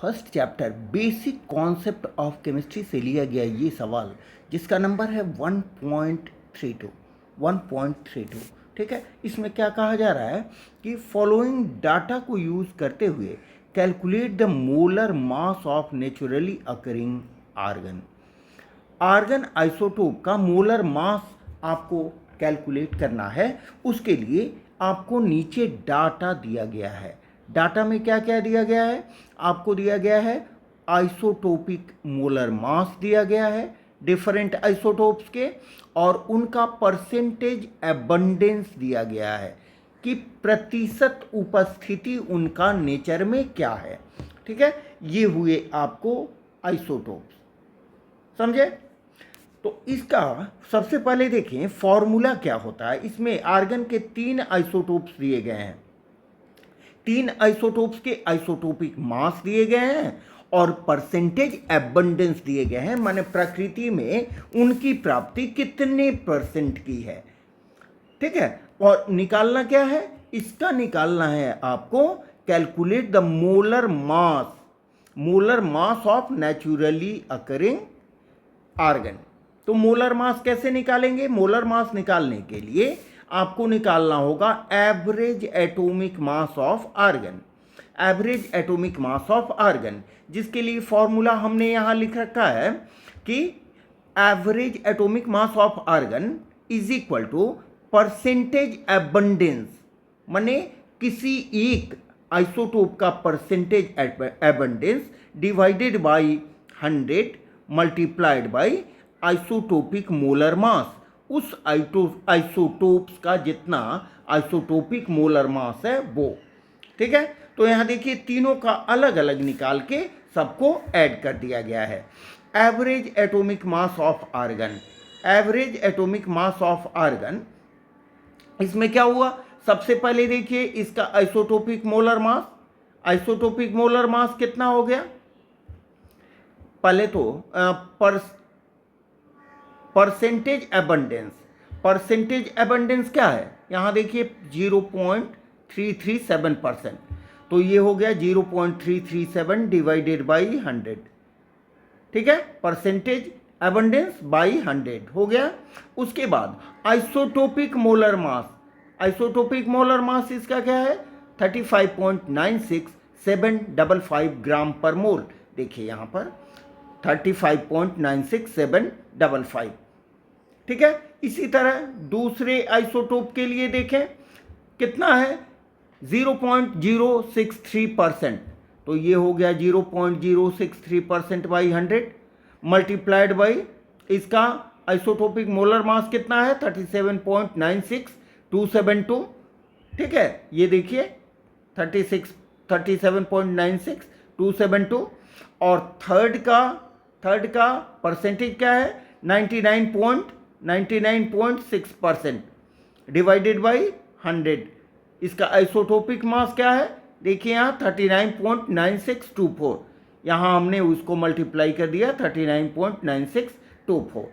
First chapter basic concept of chemistry से लिया गया ये सवाल, जिसका नंबर है 1.32। ठीक है, इसमें क्या कहा जा रहा है कि फॉलोइंग डाटा को यूज़ करते हुए calculate the molar mass of naturally occurring argon. Argon isotope का मोलर मास आपको कैलकुलेट करना है। उसके लिए आपको नीचे डाटा दिया गया है। डाटा में क्या क्या दिया गया है? आपको दिया गया है आइसोटोपिक मोलर मास दिया गया है डिफरेंट आइसोटोप्स के, और उनका परसेंटेज एबंडेंस दिया गया है कि प्रतिशत उपस्थिति उनका नेचर में क्या है। ठीक है, ये हुए आपको आइसोटोप्स, समझे? तो इसका सबसे पहले देखें फॉर्मूला क्या होता है। इसमें आर्गन के 3 आइसोटोप्स दिए गए हैं, 3 आइसोटोप्स के आइसोटोपिक मास दिए गए हैं और परसेंटेज एबंडेंस दिए गए हैं, माने प्रकृति में उनकी प्राप्ति कितने परसेंट की है। ठीक है, और निकालना क्या है? इसका निकालना है आपको calculate the molar mass of naturally occurring argon. तो मोलर मास कैसे निकालेंगे? मोलर मास निकालने के लिए आपको निकालना होगा average atomic mass of argon. Average atomic mass of argon, जिसके लिए फॉर्मूला हमने यहां लिख रखा है कि average atomic mass of argon is equal to percentage abundance, माने किसी एक आइसोटोप का percentage abundance divided by 100 multiplied by isotopic molar mass. उस आइसोटोप्स का जितना आइसोटोपिक मोलर मास है वो। ठीक है, तो यहां देखिए तीनों का अलग अलग निकाल के सबको ऐड कर दिया गया है। Average atomic mass of argon, average atomic mass of argon, इसमें क्या हुआ? सबसे पहले देखिए इसका isotopic molar mass. Isotopic molar mass कितना हो गया? पहले तो परसेंटेज एबंडेंस, परसेंटेज एबंडेंस क्या है? यहां देखिए 0.337%, तो ये हो गया 0.337 डिवाइडेड बाई 100। ठीक है, परसेंटेज एबंडेंस बाई 100 हो गया। उसके बाद isotopic molar mass, isotopic molar मास इसका क्या है? 35.96755 ग्राम पर मोल। देखिए यहां पर 35.96755। ठीक है, इसी तरह दूसरे आइसोटोप के लिए देखें कितना है? 0.063%, तो ये हो गया 0.063% बाई 100 मल्टीप्लाइड बाई इसका आइसोटोपिक मोलर मास कितना है? 37.96272। ठीक है, ये देखिए 37.96272। और थर्ड का परसेंटेज क्या है? 99.6% डिवाइडेड बाई 100। इसका आइसोटोपिक मास क्या है? देखिए यहाँ 39.9624, यहाँ हमने उसको मल्टीप्लाई कर दिया 39.9624।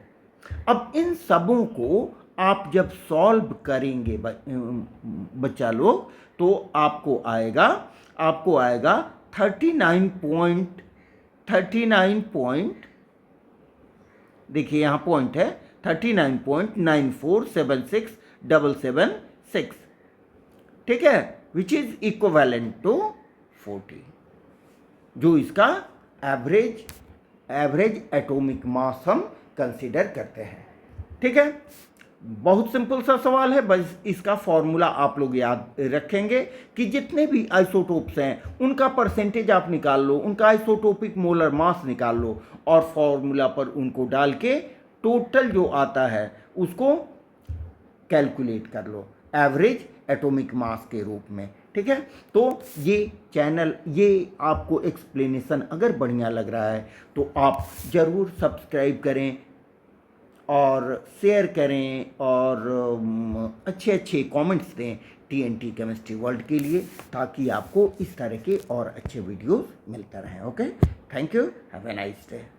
अब इन सबों को आप जब सॉल्व करेंगे बच्चा लोग, तो आपको आएगा 39. देखिए यहाँ पॉइंट है 39.9476776। ठीक है, विच इज इक्विवेलेंट टू 40, जो इसका एवरेज एटॉमिक मास हम कंसीडर करते हैं। ठीक है, बहुत सिंपल सा सवाल है, बस इसका फॉर्मूला आप लोग याद रखेंगे कि जितने भी आइसोटोप्स हैं उनका परसेंटेज आप निकाल लो, उनका आइसोटोपिक मोलर मास निकाल लो और फॉर्मूला पर उनको डाल के टोटल जो आता है उसको कैलकुलेट कर लो एवरेज एटॉमिक मास के रूप में। ठीक है, तो ये चैनल, ये आपको एक्सप्लेनेशन अगर बढ़िया लग रहा है तो आप ज़रूर सब्सक्राइब करें और शेयर करें और अच्छे अच्छे कमेंट्स दें TNT केमिस्ट्री वर्ल्ड के लिए, ताकि आपको इस तरह के और अच्छे वीडियोस मिलते रहें। Okay, thank you, have a nice day.